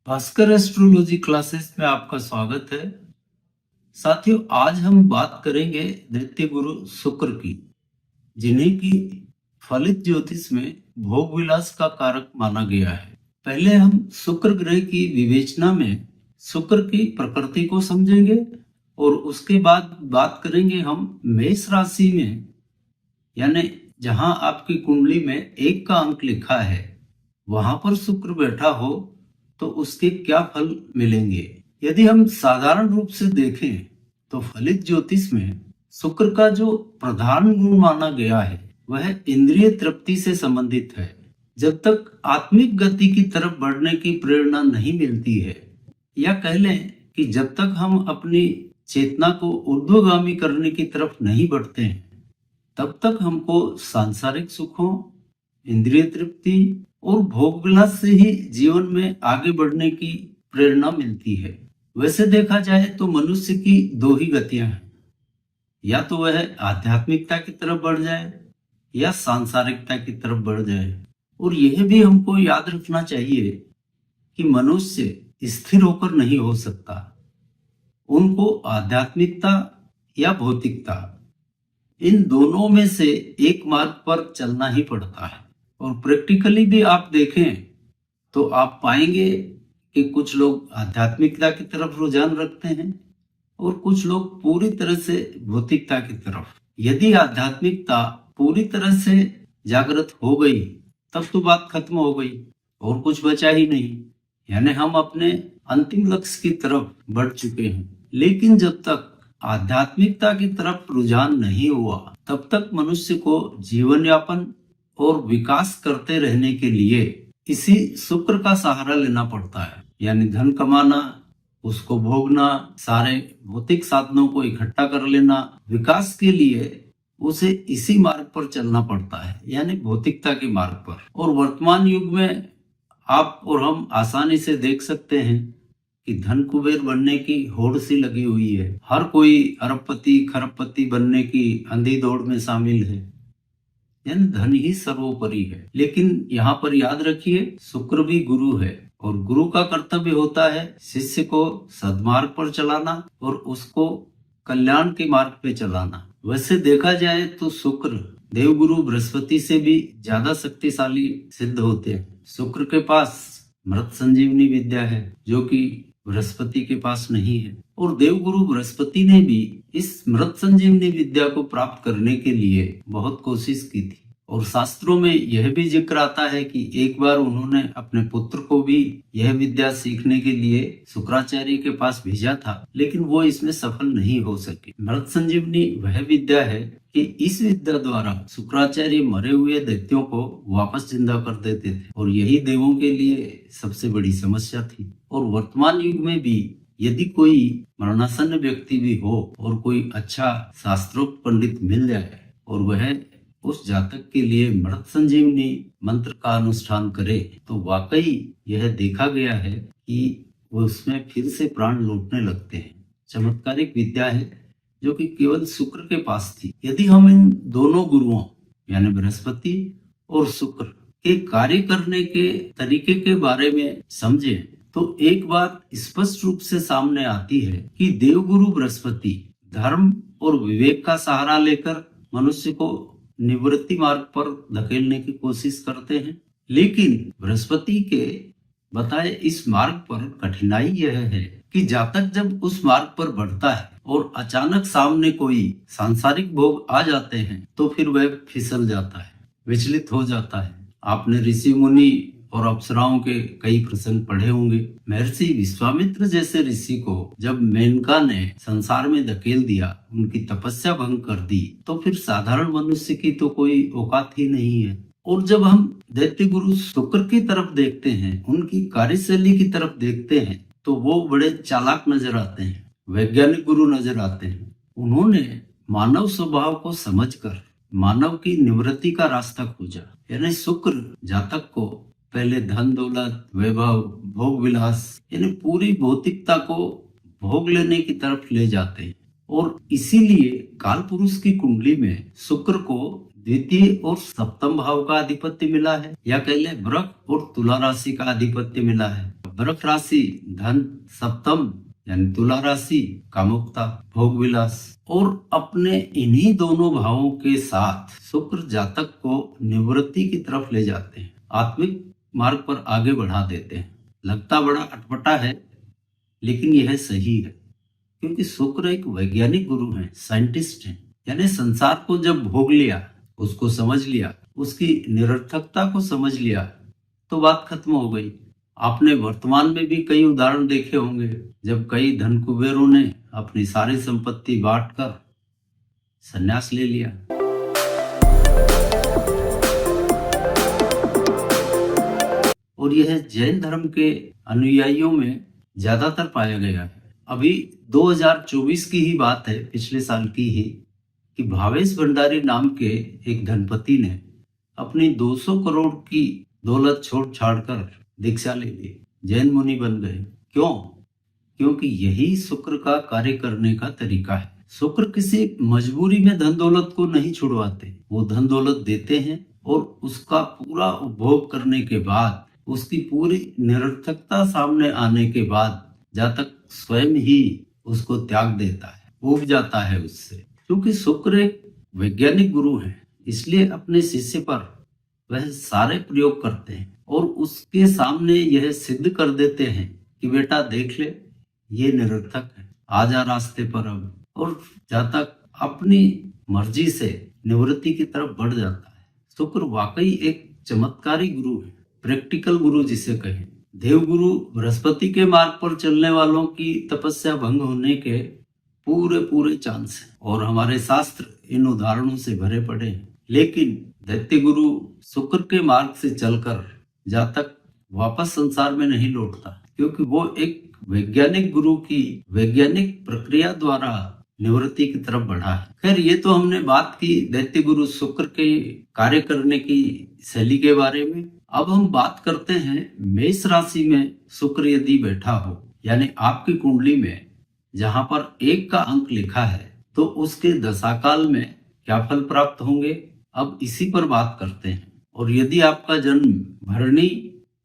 Bhaskar astrology classes में आपका स्वागत है। साथियों, आज हम बात करेंगे दैत्य गुरु शुक्र की, जिन्हें की फलित ज्योतिष में भोग विलास का कारक माना गया है। पहले हम शुक्र ग्रह की विवेचना में शुक्र की प्रकृति को समझेंगे और उसके बाद बात करेंगे हम मेष राशि में, यानी जहां आपकी कुंडली में 1 का अंक लिखा है वहां पर शुक्र बैठा हो तो उसके क्या फल मिलेंगे। यदि हम साधारण रूप से देखें तो फलित ज्योतिष में शुक्र का जो प्रधान गुण माना गया है वह इंद्रिय तृप्ति से संबंधित है। जब तक आत्मिक गति की तरफ बढ़ने की प्रेरणा नहीं मिलती है, या कह लें कि जब तक हम अपनी चेतना को ऊर्ध्वगामी करने की तरफ नहीं बढ़ते हैं, तब तक हमको सांसारिक सुखों, इंद्रिय तृप्ति और भोग विलास से ही जीवन में आगे बढ़ने की प्रेरणा मिलती है। वैसे देखा जाए तो मनुष्य की 2 ही गतियां हैं, या तो वह आध्यात्मिकता की तरफ बढ़ जाए या सांसारिकता की तरफ बढ़ जाए। और यह भी हमको याद रखना चाहिए कि मनुष्य स्थिर होकर नहीं हो सकता, उनको आध्यात्मिकता या भौतिकता, इन दोनों में से एक मार्ग पर चलना ही पड़ता है। और प्रैक्टिकली भी आप देखें तो आप पाएंगे कि कुछ लोग आध्यात्मिकता की तरफ रुझान रखते हैं और कुछ लोग पूरी तरह से भौतिकता की तरफ। यदि आध्यात्मिकता पूरी तरह से जागृत हो गई तब तो बात खत्म हो गई और कुछ बचा ही नहीं, यानी हम अपने अंतिम लक्ष्य की तरफ बढ़ चुके हैं। लेकिन जब तक आध्यात्मिकता की तरफ रुझान नहीं हुआ तब तक मनुष्य को जीवन यापन और विकास करते रहने के लिए इसी शुक्र का सहारा लेना पड़ता है। यानी धन कमाना, उसको भोगना, सारे भौतिक साधनों को इकट्ठा कर लेना, विकास के लिए उसे इसी मार्ग पर चलना पड़ता है, यानी भौतिकता के मार्ग पर। और वर्तमान युग में आप और हम आसानी से देख सकते हैं कि धन कुबेर बनने की होड़ सी लगी हुई है। हर कोई अरबपति खरबपति बनने की अंधी दौड़ में शामिल है, यानी धन ही सर्वोपरि है। लेकिन यहाँ पर याद रखिए, शुक्र भी गुरु है और गुरु का कर्तव्य होता है शिष्य को सद्मार्ग पर चलाना और उसको कल्याण के मार्ग पे चलाना। वैसे देखा जाए तो शुक्र देवगुरु बृहस्पति से भी ज्यादा शक्तिशाली सिद्ध होते हैं। शुक्र के पास मृत संजीवनी विद्या है जो कि बृहस्पति के पास नहीं है, और देवगुरु बृहस्पति ने भी इस मृत संजीवनी विद्या को प्राप्त करने के लिए बहुत कोशिश की थी। और शास्त्रों में यह भी जिक्र आता है कि एक बार उन्होंने अपने पुत्र को भी यह विद्या सीखने के लिए शुक्राचार्य के पास भेजा था, लेकिन वो इसमें सफल नहीं हो सके। मृत संजीवनी वह विद्या है कि इस विद्या द्वारा शुक्राचार्य मरे हुए दैत्यों को वापस जिंदा कर देते थे, और यही देवों के लिए सबसे बड़ी समस्या थी। और वर्तमान युग में भी यदि कोई मरणासन्न व्यक्ति भी हो और कोई अच्छा शास्त्रोक्त पंडित मिल जाए और वह उस जातक के लिए मृत संजीवनी मंत्र का अनुष्ठान करे तो वाकई यह देखा गया है कि उसमें फिर से प्राण लौटने लगते हैं। चमत्कारिक विद्या है जो कि केवल शुक्र के पास थी। यदि हम इन दोनों गुरुओं यानी बृहस्पति और शुक्र के कार्य करने के तरीके के बारे में समझे तो एक बात स्पष्ट रूप से सामने आती है कि देवगुरु बृहस्पति धर्म और विवेक का सहारा लेकर मनुष्य को निवृत्ति मार्ग पर धकेलने की कोशिश करते हैं। लेकिन बृहस्पति के बताए इस मार्ग पर कठिनाई यह है कि जातक जब उस मार्ग पर बढ़ता है और अचानक सामने कोई सांसारिक भोग आ जाते हैं तो फिर वह फिसल जाता है, विचलित हो जाता है। आपने ऋषि मुनि और अप्सराओं के कई प्रसंग पढ़े होंगे। महर्षि विश्वामित्र जैसे ऋषि को जब मेनका ने संसार में धकेल दिया, उनकी तपस्या भंग कर दी, तो फिर साधारण मनुष्य की तो कोई औकात ही नहीं है। और जब हम दैत्य गुरु शुक्र की तरफ देखते हैं, उनकी कार्यशैली की तरफ देखते हैं, तो वो बड़े चालाक नजर आते हैं, वैज्ञानिक गुरु नजर आते हैं। उन्होंने मानव स्वभाव को समझकर मानव की निवृत्ति का रास्ता खोजा। यानी शुक्र जातक को पहले धन दौलत, वैभव, भोग विलास यानी पूरी भौतिकता को भोग लेने की तरफ ले जाते हैं। और इसीलिए काल पुरुष की कुंडली में शुक्र को द्वितीय और सप्तम भाव का आधिपत्य मिला है, या कह ले वृक और तुला राशि का आधिपत्य मिला है। वृक राशि धन, सप्तम यानी तुला राशि कामुकता भोग विलास। और अपने इन्हीं दोनों भावों के साथ शुक्र जातक को निवृत्ति की तरफ ले जाते हैं, आत्मिक मार्ग पर आगे बढ़ा देते हैं। लगता बड़ा अटपटा है लेकिन यह सही है, क्योंकि शुक्र एक वैज्ञानिक गुरु है, साइंटिस्ट है। यानी संसार को जब भोग लिया, उसको समझ लिया, उसकी निरर्थकता को समझ लिया तो बात खत्म हो गई। आपने वर्तमान में भी कई उदाहरण देखे होंगे जब कई धन कुबेरों ने अपनी सारी संपत्ति बांटकर संन्यास ले लिया। और यह जैन धर्म के अनुयायियों में ज्यादातर पाया गया है। अभी 2024 की ही बात है, पिछले साल की ही, कि भावेश भंडारी नाम के एक धनपति ने अपनी 200 करोड़ की दौलत छोड़ छाड़कर दीक्षा ले ली, जैन मुनि बन गए। क्यों? क्योंकि यही शुक्र का कार्य करने का तरीका है। शुक्र किसी मजबूरी में धन दौलत को नहीं छुड़वाते, वो धन दौलत देते हैं और उसका पूरा उपभोग करने के बाद, उसकी पूरी निरर्थकता सामने आने के बाद जातक स्वयं ही उसको त्याग देता है, उब जाता है उससे। क्योंकि शुक्र एक वैज्ञानिक गुरु है, इसलिए अपने शिष्य पर वह सारे प्रयोग करते हैं और उसके सामने यह सिद्ध कर देते हैं कि बेटा देख ले, ये निरर्थक है, आ जा रास्ते पर अब। और जातक अपनी मर्जी से निवृत्ति की तरफ बढ़ जाता है। शुक्र वाकई एक चमत्कारी गुरु है, प्रैक्टिकल गुरु जिसे कहें। देवगुरु बृहस्पति के मार्ग पर चलने वालों की तपस्या भंग होने के पूरे चांस हैं और हमारे शास्त्र इन उदाहरणों से भरे पड़े हैं। लेकिन दैत्य गुरु शुक्र के मार्ग से चलकर जातक वापस संसार में नहीं लौटता, क्योंकि वो एक वैज्ञानिक गुरु की वैज्ञानिक प्रक्रिया द्वारा निवृत्ति की तरफ बढ़ा है। खैर, ये तो हमने बात की दैत्य गुरु शुक्र के कार्य करने की शैली के बारे में। अब हम बात करते हैं मेष राशि में शुक्र यदि बैठा हो, यानी आपकी कुंडली में जहां पर 1 का अंक लिखा है, तो उसके दशाकाल में क्या फल प्राप्त होंगे, अब इसी पर बात करते हैं। और यदि आपका जन्म भरणी,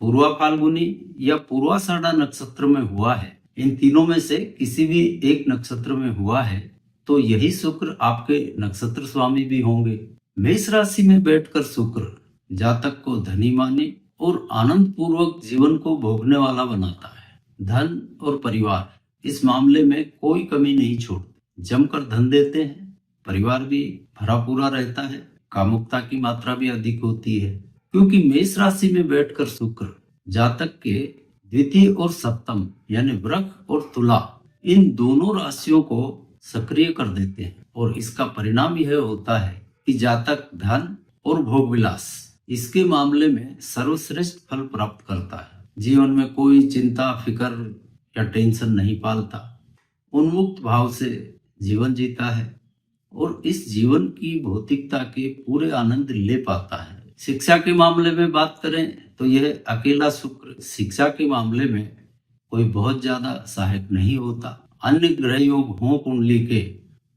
पूर्वा फाल्गुनी या पूर्वाषाढ़ा नक्षत्र में हुआ है, इन तीनों में से किसी भी एक नक्षत्र में हुआ है, तो यही शुक्र आपके नक्षत्र स्वामी भी होंगे। मेष राशि में बैठकर शुक्र जातक को धनी माने और आनंद पूर्वक जीवन को भोगने वाला बनाता है। धन और परिवार, इस मामले में कोई कमी नहीं छोड़ते, जमकर धन देते हैं, परिवार भी भरा पूरा रहता है, कामुकता की मात्रा भी अधिक होती है। क्योंकि मेष राशि में बैठकर शुक्र जातक के द्वितीय और सप्तम यानी वृक और तुला, इन दोनों राशियों को सक्रिय कर देते हैं। और इसका परिणाम यह होता है कि जातक धन और भोग विलास, इसके मामले में सर्वश्रेष्ठ फल प्राप्त करता है। जीवन में कोई चिंता, फिक्र या टेंशन नहीं पालता, उन्मुक्त भाव से जीवन जीता है और इस जीवन की भौतिकता के पूरे आनंद ले पाता है। शिक्षा के मामले में बात करें तो यह अकेला शुक्र शिक्षा के मामले में कोई बहुत ज्यादा सहायक नहीं होता। अन्य ग्रह योग हों कुंडली के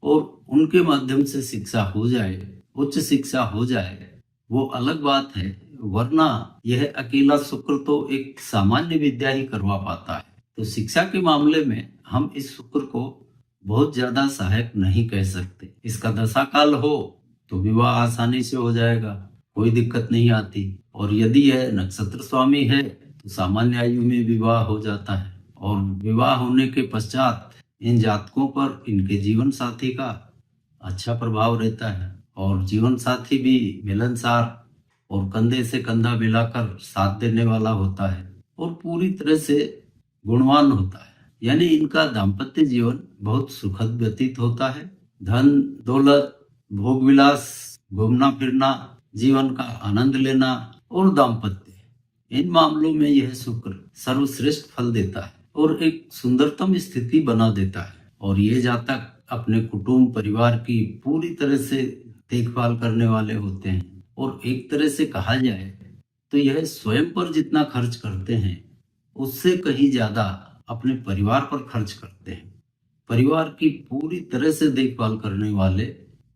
और उनके माध्यम से शिक्षा हो जाए, उच्च शिक्षा हो जाए, वो अलग बात है, वरना यह अकेला शुक्र तो एक सामान्य विद्या ही करवा पाता है। तो शिक्षा के मामले में हम इस शुक्र को बहुत ज्यादा सहायक नहीं कह सकते। इसका दशा काल हो तो विवाह आसानी से हो जाएगा, कोई दिक्कत नहीं आती। और यदि यह नक्षत्र स्वामी है तो सामान्य आयु में विवाह हो जाता है। और विवाह होने के पश्चात इन जातकों पर इनके जीवन साथी का अच्छा प्रभाव रहता है और जीवन साथी भी मिलनसार और कंधे से कंधा मिलाकर साथ देने वाला होता है और पूरी तरह से गुणवान होता है। यानी इनका दाम्पत्य जीवन बहुत सुखद व्यतीत होता है। धन दौलत, भोग विलास, घूमना फिरना, जीवन का आनंद लेना और दाम्पत्य, इन मामलों में यह शुक्र सर्वश्रेष्ठ फल देता है और एक सुंदरतम स्थिति बना देता है। और ये जातक अपने कुटुंब परिवार की पूरी तरह से देखभाल करने वाले होते हैं। और एक तरह से कहा जाए तो यह स्वयं पर जितना खर्च करते हैं उससे कहीं ज्यादा अपने परिवार पर खर्च करते हैं। परिवार की पूरी तरह से देखभाल करने वाले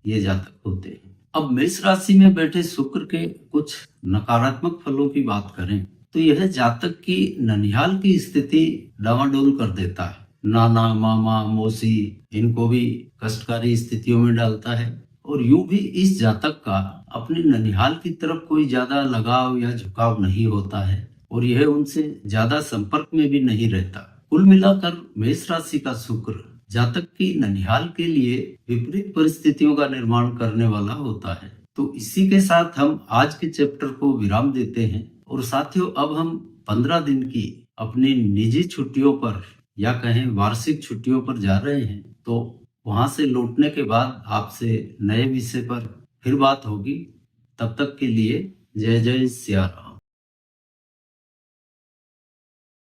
ये जातक होते हैं। अब मेष राशि में बैठे शुक्र के कुछ नकारात्मक फलों की बात करें तो यह जातक की ननिहाल की स्थिति डामाडोल कर देता है। नाना मामा मौसी इनको भी कष्टकारी स्थितियों में डालता है और यूं भी इस जातक का अपने ननिहाल की तरफ कोई ज्यादा लगाव या झुकाव नहीं होता है और यह उनसे ज्यादा संपर्क में भी नहीं रहता। कुल मिलाकर मेष राशि का शुक्र जातक की ननिहाल के लिए विपरीत परिस्थितियों का निर्माण करने वाला होता है। तो इसी के साथ हम आज के चैप्टर को विराम देते हैं और साथियों अब हम 15 दिन की अपनी निजी छुट्टियों पर या कहें वार्षिक छुट्टियों पर जा रहे हैं। तो वहां से लौटने के बाद आपसे नए विषय पर फिर बात होगी। तब तक के लिए जय जय सिया राम।